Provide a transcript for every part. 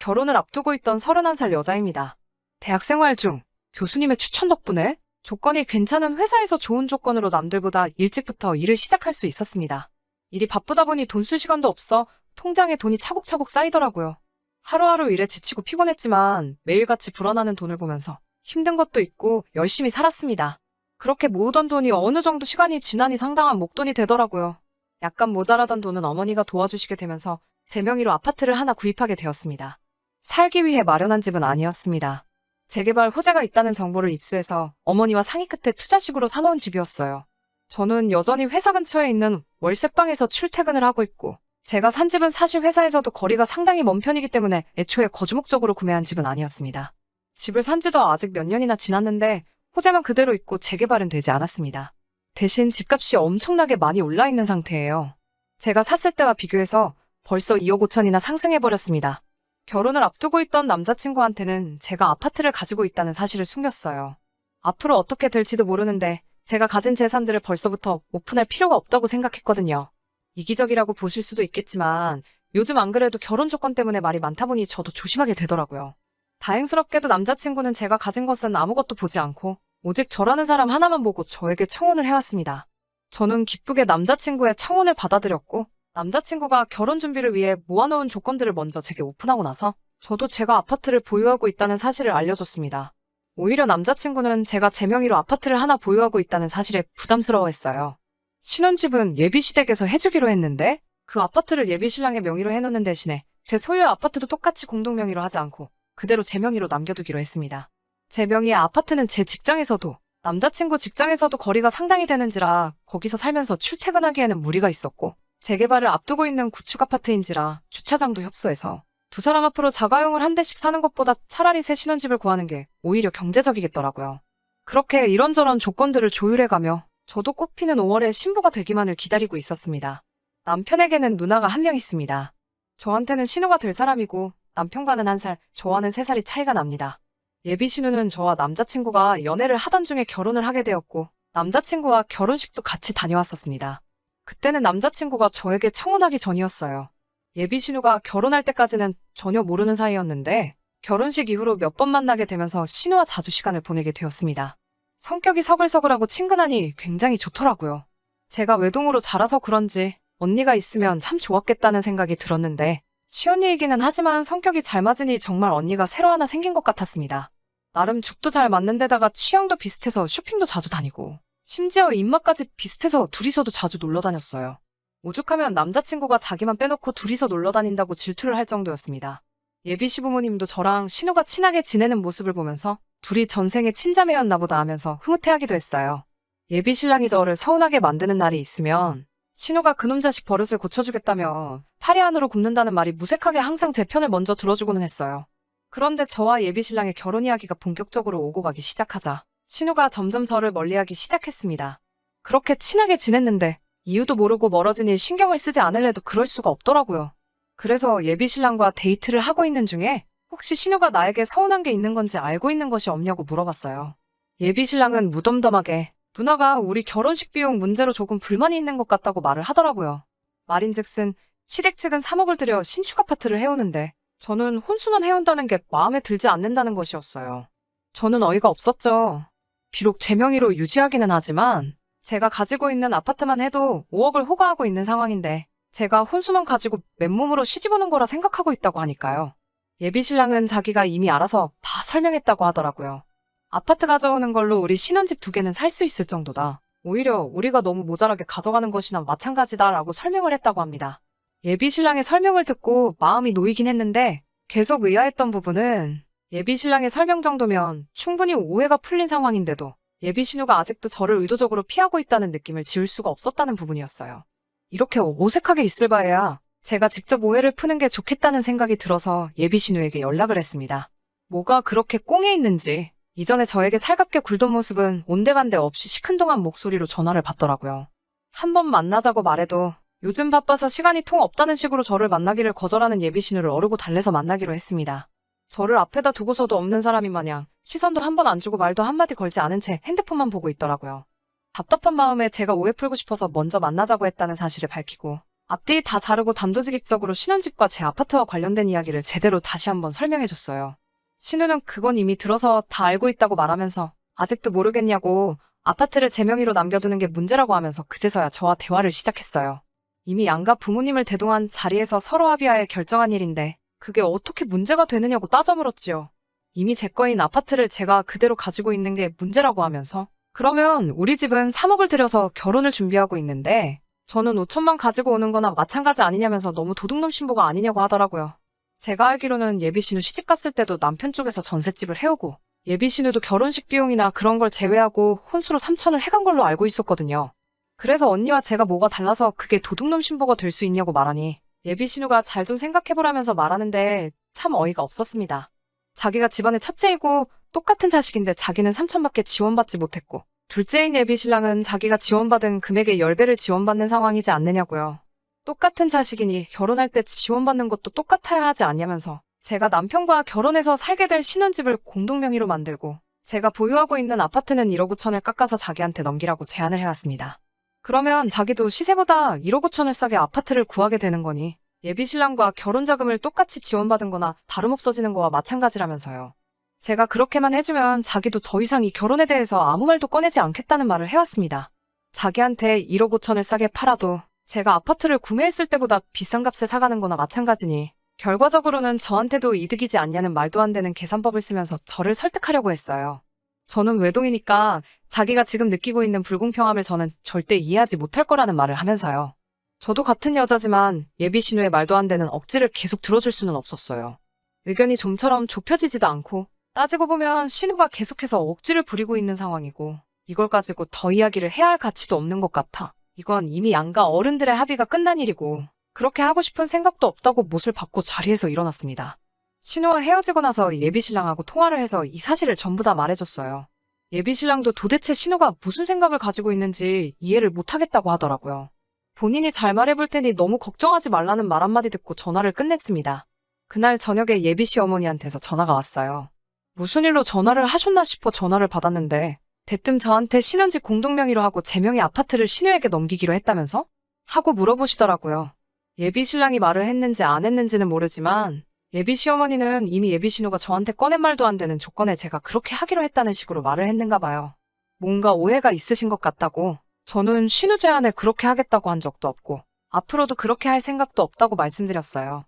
결혼을 앞두고 있던 31살 여자입니다. 대학생활 중 교수님의 추천 덕분에 조건이 괜찮은 회사에서 좋은 조건으로 남들보다 일찍부터 일을 시작할 수 있었습니다. 일이 바쁘다 보니 돈 쓸 시간도 없어 통장에 돈이 차곡차곡 쌓이더라고요. 하루하루 일에 지치고 피곤했지만 매일같이 불어나는 돈을 보면서 힘든 것도 있고 열심히 살았습니다. 그렇게 모으던 돈이 어느 정도 시간이 지나니 상당한 목돈이 되더라고요. 약간 모자라던 돈은 어머니가 도와주시게 되면서 제 명의로 아파트를 하나 구입하게 되었습니다. 살기 위해 마련한 집은 아니었습니다. 재개발 호재가 있다는 정보를 입수해서 어머니와 상의 끝에 투자식으로 사놓은 집이었어요. 저는 여전히 회사 근처에 있는 월세방에서 출퇴근을 하고 있고 제가 산 집은 사실 회사에서도 거리가 상당히 먼 편이기 때문에 애초에 거주 목적으로 구매한 집은 아니었습니다. 집을 산 지도 아직 몇 년이나 지났는데 호재만 그대로 있고 재개발은 되지 않았습니다. 대신 집값이 엄청나게 많이 올라 있는 상태예요. 제가 샀을 때와 비교해서 벌써 2억 5천이나 상승해버렸습니다. 결혼을 앞두고 있던 남자친구한테는 제가 아파트를 가지고 있다는 사실을 숨겼어요. 앞으로 어떻게 될지도 모르는데 제가 가진 재산들을 벌써부터 오픈할 필요가 없다고 생각했거든요. 이기적이라고 보실 수도 있겠지만 요즘 안 그래도 결혼 조건 때문에 말이 많다 보니 저도 조심하게 되더라고요. 다행스럽게도 남자친구는 제가 가진 것은 아무것도 보지 않고 오직 저라는 사람 하나만 보고 저에게 청혼을 해왔습니다. 저는 기쁘게 남자친구의 청혼을 받아들였고 남자친구가 결혼 준비를 위해 모아놓은 조건들을 먼저 제게 오픈하고 나서 저도 제가 아파트를 보유하고 있다는 사실을 알려줬습니다. 오히려 남자친구는 제가 제 명의로 아파트를 하나 보유하고 있다는 사실에 부담스러워했어요. 신혼집은 예비시댁에서 해주기로 했는데 그 아파트를 예비신랑의 명의로 해놓는 대신에 제 소유의 아파트도 똑같이 공동명의로 하지 않고 그대로 제 명의로 남겨두기로 했습니다. 제 명의의 아파트는 제 직장에서도 남자친구 직장에서도 거리가 상당히 되는지라 거기서 살면서 출퇴근하기에는 무리가 있었고 재개발을 앞두고 있는 구축 아파트인지라 주차장도 협소해서 두 사람 앞으로 자가용을 한 대씩 사는 것보다 차라리 새 신혼집을 구하는 게 오히려 경제적이겠더라고요. 그렇게 이런저런 조건들을 조율해가며 저도 꽃피는 5월에 신부가 되기만을 기다리고 있었습니다. 남편에게는 누나가 한 명 있습니다. 저한테는 신우가 될 사람이고 남편과는 1살, 저와는 3살이 차이가 납니다. 예비 신우는 저와 남자친구가 연애를 하던 중에 결혼을 하게 되었고 남자친구와 결혼식도 같이 다녀왔었습니다. 그때는 남자친구가 저에게 청혼하기 전이었어요. 예비 신우가 결혼할 때까지는 전혀 모르는 사이였는데 결혼식 이후로 몇 번 만나게 되면서 신우와 자주 시간을 보내게 되었습니다. 성격이 서글서글하고 친근하니 굉장히 좋더라고요. 제가 외동으로 자라서 그런지 언니가 있으면 참 좋았겠다는 생각이 들었는데 시언니이기는 하지만 성격이 잘 맞으니 정말 언니가 새로 하나 생긴 것 같았습니다. 나름 죽도 잘 맞는 데다가 취향도 비슷해서 쇼핑도 자주 다니고 심지어 입맛까지 비슷해서 둘이서도 자주 놀러 다녔어요. 오죽하면 남자친구가 자기만 빼놓고 둘이서 놀러 다닌다고 질투를 할 정도였습니다. 예비 시부모님도 저랑 신우가 친하게 지내는 모습을 보면서 둘이 전생에 친자매였나 보다 하면서 흐뭇해하기도 했어요. 예비 신랑이 저를 서운하게 만드는 날이 있으면 신우가 그놈 자식 버릇을 고쳐주겠다며 파리 안으로 굽는다는 말이 무색하게 항상 제 편을 먼저 들어주고는 했어요. 그런데 저와 예비 신랑의 결혼 이야기가 본격적으로 오고 가기 시작하자 신우가 점점 저를 멀리하기 시작했습니다. 그렇게 친하게 지냈는데 이유도 모르고 멀어지니 신경을 쓰지 않을래도 그럴 수가 없더라고요. 그래서 예비 신랑과 데이트를 하고 있는 중에 혹시 신우가 나에게 서운한 게 있는 건지 알고 있는 것이 없냐고 물어봤어요. 예비 신랑은 무덤덤하게 누나가 우리 결혼식 비용 문제로 조금 불만이 있는 것 같다고 말을 하더라고요. 말인즉슨 시댁 측은 3억을 들여 신축 아파트를 해오는데 저는 혼수만 해온다는 게 마음에 들지 않는다는 것이었어요. 저는 어이가 없었죠. 비록 제 명의로 유지하기는 하지만 제가 가지고 있는 아파트만 해도 5억을 호가하고 있는 상황인데 제가 혼수만 가지고 맨몸으로 시집오는 거라 생각하고 있다고 하니까요. 예비 신랑은 자기가 이미 알아서 다 설명했다고 하더라고요. 아파트 가져오는 걸로 우리 신혼집 2개는 살 수 있을 정도다. 오히려 우리가 너무 모자라게 가져가는 것이나 마찬가지다라고 설명을 했다고 합니다. 예비 신랑의 설명을 듣고 마음이 놓이긴 했는데 계속 의아했던 부분은 예비 신랑의 설명 정도면 충분히 오해가 풀린 상황인데도 예비 신우가 아직도 저를 의도적으로 피하고 있다는 느낌을 지울 수가 없었다는 부분이었어요. 이렇게 어색하게 있을 바에야 제가 직접 오해를 푸는 게 좋겠다는 생각이 들어서 예비 신우에게 연락을 했습니다. 뭐가 그렇게 꽁에 있는지 이전에 저에게 살갑게 굴던 모습은 온데간데 없이 시큰둥한 목소리로 전화를 받더라고요. 한번 만나자고 말해도 요즘 바빠서 시간이 통 없다는 식으로 저를 만나기를 거절하는 예비 신우를 어르고 달래서 만나기로 했습니다. 저를 앞에다 두고서도 없는 사람이 마냥 시선도 한 번 안 주고 말도 한마디 걸지 않은 채 핸드폰만 보고 있더라고요. 답답한 마음에 제가 오해 풀고 싶어서 먼저 만나자고 했다는 사실을 밝히고 앞뒤 다 자르고 단도직입적으로 신혼집과 제 아파트와 관련된 이야기를 제대로 다시 한번 설명해줬어요. 신우는 그건 이미 들어서 다 알고 있다고 말하면서 아직도 모르겠냐고 아파트를 제 명의로 남겨두는 게 문제라고 하면서 그제서야 저와 대화를 시작했어요. 이미 양가 부모님을 대동한 자리에서 서로 합의하에 결정한 일인데 그게 어떻게 문제가 되느냐고 따져 물었지요. 이미 제 거인 아파트를 제가 그대로 가지고 있는 게 문제라고 하면서 그러면 우리 집은 3억을 들여서 결혼을 준비하고 있는데 저는 5천만 가지고 오는 거나 마찬가지 아니냐면서 너무 도둑놈 신부가 아니냐고 하더라고요. 제가 알기로는 예비신우 시집 갔을 때도 남편 쪽에서 전셋집을 해오고 예비신우도 결혼식 비용이나 그런 걸 제외하고 혼수로 3천을 해간 걸로 알고 있었거든요. 그래서 언니와 제가 뭐가 달라서 그게 도둑놈 신부가 될 수 있냐고 말하니 예비신우가 잘 좀 생각해보라면서 말하는데 참 어이가 없었습니다. 자기가 집안의 첫째이고 똑같은 자식인데 자기는 3천밖에 지원받지 못했고 둘째인 예비신랑은 자기가 지원받은 금액의 10배를 지원받는 상황이지 않느냐고요. 똑같은 자식이니 결혼할 때 지원받는 것도 똑같아야 하지 않냐면서 제가 남편과 결혼해서 살게 될 신혼집을 공동명의로 만들고 제가 보유하고 있는 아파트는 1억 5천을 깎아서 자기한테 넘기라고 제안을 해왔습니다. 그러면 자기도 시세보다 1억 5천을 싸게 아파트를 구하게 되는 거니 예비신랑과 결혼자금을 똑같이 지원받은 거나 다름없어지는 거와 마찬가지라면서요. 제가 그렇게만 해주면 자기도 더 이상 이 결혼에 대해서 아무 말도 꺼내지 않겠다는 말을 해왔습니다. 자기한테 1억 5천을 싸게 팔아도 제가 아파트를 구매했을 때보다 비싼 값에 사가는 거나 마찬가지니 결과적으로는 저한테도 이득이지 않냐는 말도 안 되는 계산법을 쓰면서 저를 설득하려고 했어요. 저는 외동이니까 자기가 지금 느끼고 있는 불공평함을 저는 절대 이해하지 못할 거라는 말을 하면서요. 저도 같은 여자지만 예비신우의 말도 안 되는 억지를 계속 들어줄 수는 없었어요. 의견이 좀처럼 좁혀지지도 않고 따지고 보면 신우가 계속해서 억지를 부리고 있는 상황이고 이걸 가지고 더 이야기를 해야 할 가치도 없는 것 같아. 이건 이미 양가 어른들의 합의가 끝난 일이고 그렇게 하고 싶은 생각도 없다고 못을 받고 자리에서 일어났습니다. 신우와 헤어지고 나서 예비신랑하고 통화를 해서 이 사실을 전부 다 말해줬어요. 예비신랑도 도대체 신우가 무슨 생각을 가지고 있는지 이해를 못하겠다고 하더라고요. 본인이 잘 말해볼 테니 너무 걱정하지 말라는 말 한마디 듣고 전화를 끝냈습니다. 그날 저녁에 예비씨 어머니한테서 전화가 왔어요. 무슨 일로 전화를 하셨나 싶어 전화를 받았는데 대뜸 저한테 신혼집 공동명의로 하고 제 명의 아파트를 신우에게 넘기기로 했다면서? 하고 물어보시더라고요. 예비신랑이 말을 했는지 안 했는지는 모르지만 예비시어머니는 이미 예비신우가 저한테 꺼낸 말도 안 되는 조건에 제가 그렇게 하기로 했다는 식으로 말을 했는가 봐요. 뭔가 오해가 있으신 것 같다고. 저는 신우 제안에 그렇게 하겠다고 한 적도 없고 앞으로도 그렇게 할 생각도 없다고 말씀드렸어요.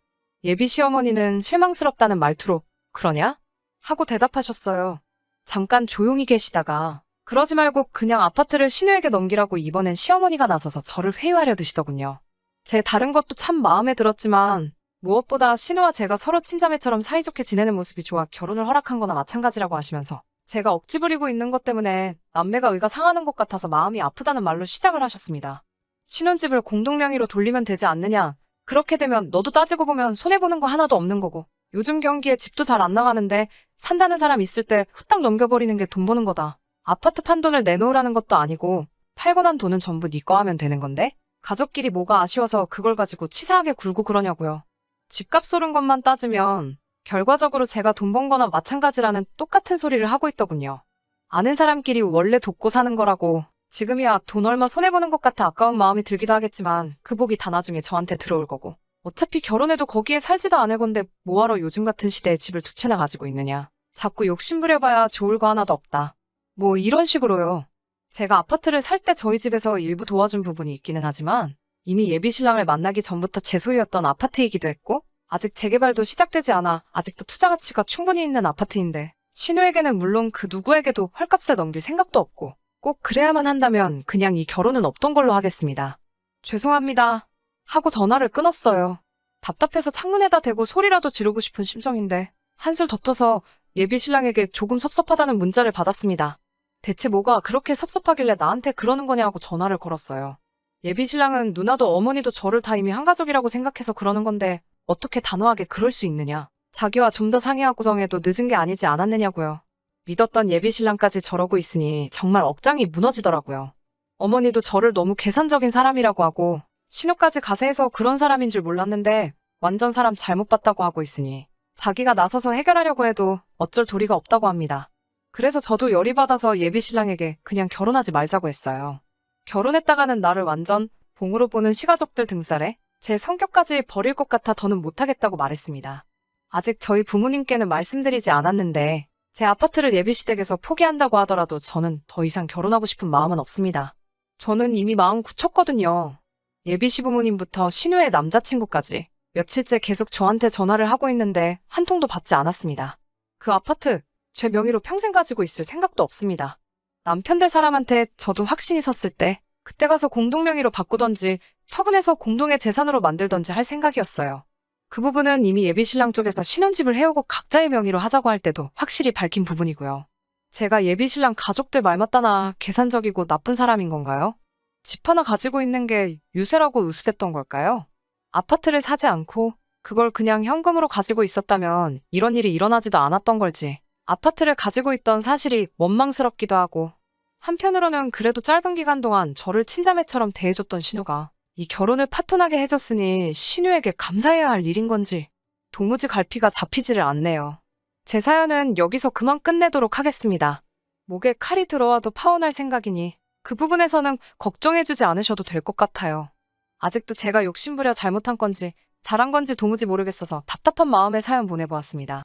예비시어머니는 실망스럽다는 말투로 그러냐? 하고 대답하셨어요. 잠깐 조용히 계시다가 그러지 말고 그냥 아파트를 신우에게 넘기라고 이번엔 시어머니가 나서서 저를 회유하려 드시더군요. 제 다른 것도 참 마음에 들었지만 무엇보다 신우와 제가 서로 친자매처럼 사이좋게 지내는 모습이 좋아 결혼을 허락한 거나 마찬가지라고 하시면서 제가 억지 부리고 있는 것 때문에 남매가 의가 상하는 것 같아서 마음이 아프다는 말로 시작을 하셨습니다. 신혼집을 공동명의로 돌리면 되지 않느냐. 그렇게 되면 너도 따지고 보면 손해보는 거 하나도 없는 거고 요즘 경기에 집도 잘 안 나가는데 산다는 사람 있을 때 후딱 넘겨버리는 게 돈 버는 거다. 아파트 판돈을 내놓으라는 것도 아니고 팔고 난 돈은 전부 네 거 하면 되는 건데 가족끼리 뭐가 아쉬워서 그걸 가지고 치사하게 굴고 그러냐고요. 집값 오른 것만 따지면 결과적으로 제가 돈 번 거나 마찬가지라는 똑같은 소리를 하고 있더군요. 아는 사람끼리 원래 돕고 사는 거라고 지금이야 돈 얼마 손해보는 것 같아 아까운 마음이 들기도 하겠지만 그 복이 다 나중에 저한테 들어올 거고 어차피 결혼해도 거기에 살지도 않을 건데 뭐하러 요즘 같은 시대에 집을 두 채나 가지고 있느냐. 자꾸 욕심부려봐야 좋을 거 하나도 없다. 뭐 이런 식으로요. 제가 아파트를 살 때 저희 집에서 일부 도와준 부분이 있기는 하지만 이미 예비신랑을 만나기 전부터 제 소유였던 아파트이기도 했고 아직 재개발도 시작되지 않아 아직도 투자 가치가 충분히 있는 아파트인데 신우에게는 물론 그 누구에게도 헐값에 넘길 생각도 없고 꼭 그래야만 한다면 그냥 이 결혼은 없던 걸로 하겠습니다. 죄송합니다. 하고 전화를 끊었어요. 답답해서 창문에다 대고 소리라도 지르고 싶은 심정인데 한술 더 떠서 예비신랑에게 조금 섭섭하다는 문자를 받았습니다. 대체 뭐가 그렇게 섭섭하길래 나한테 그러는 거냐고 전화를 걸었어요. 예비신랑은 누나도 어머니도 저를 다 이미 한 가족이라고 생각해서 그러는 건데 어떻게 단호하게 그럴 수 있느냐. 자기와 좀 더 상의하고 정해도 늦은 게 아니지 않았느냐고요. 믿었던 예비신랑까지 저러고 있으니 정말 억장이 무너지더라고요. 어머니도 저를 너무 계산적인 사람이라고 하고 신우까지 가세해서 그런 사람인 줄 몰랐는데 완전 사람 잘못 봤다고 하고 있으니 자기가 나서서 해결하려고 해도 어쩔 도리가 없다고 합니다. 그래서 저도 열이 받아서 예비신랑에게 그냥 결혼하지 말자고 했어요. 결혼했다가는 나를 완전 봉으로 보는 시가족들 등살에 제 성격까지 버릴 것 같아 더는 못하겠다고 말했습니다. 아직 저희 부모님께는 말씀드리지 않았는데 제 아파트를 예비시댁에서 포기한다고 하더라도 저는 더 이상 결혼하고 싶은 마음은 없습니다. 저는 이미 마음 굳혔거든요. 예비 시부모님부터 신우의 남자친구까지 며칠째 계속 저한테 전화를 하고 있는데 한 통도 받지 않았습니다. 그 아파트 제 명의로 평생 가지고 있을 생각도 없습니다. 남편 될 사람한테 저도 확신이 섰을 때 그때 가서 공동 명의로 바꾸던지 처분해서 공동의 재산으로 만들던지 할 생각이었어요. 그 부분은 이미 예비신랑 쪽에서 신혼집을 해오고 각자의 명의로 하자고 할 때도 확실히 밝힌 부분이고요. 제가 예비신랑 가족들 말 맞다나 계산적이고 나쁜 사람인 건가요? 집 하나 가지고 있는 게 유세라고 의수됐던 걸까요? 아파트를 사지 않고 그걸 그냥 현금으로 가지고 있었다면 이런 일이 일어나지도 않았던 걸지. 아파트를 가지고 있던 사실이 원망스럽기도 하고 한편으로는 그래도 짧은 기간 동안 저를 친자매처럼 대해줬던 신우가 이 결혼을 파토나게 해줬으니 신우에게 감사해야 할 일인 건지 도무지 갈피가 잡히지를 않네요. 제 사연은 여기서 그만 끝내도록 하겠습니다. 목에 칼이 들어와도 파혼할 생각이니 그 부분에서는 걱정해주지 않으셔도 될 것 같아요. 아직도 제가 욕심부려 잘못한 건지 잘한 건지 도무지 모르겠어서 답답한 마음에 사연 보내보았습니다.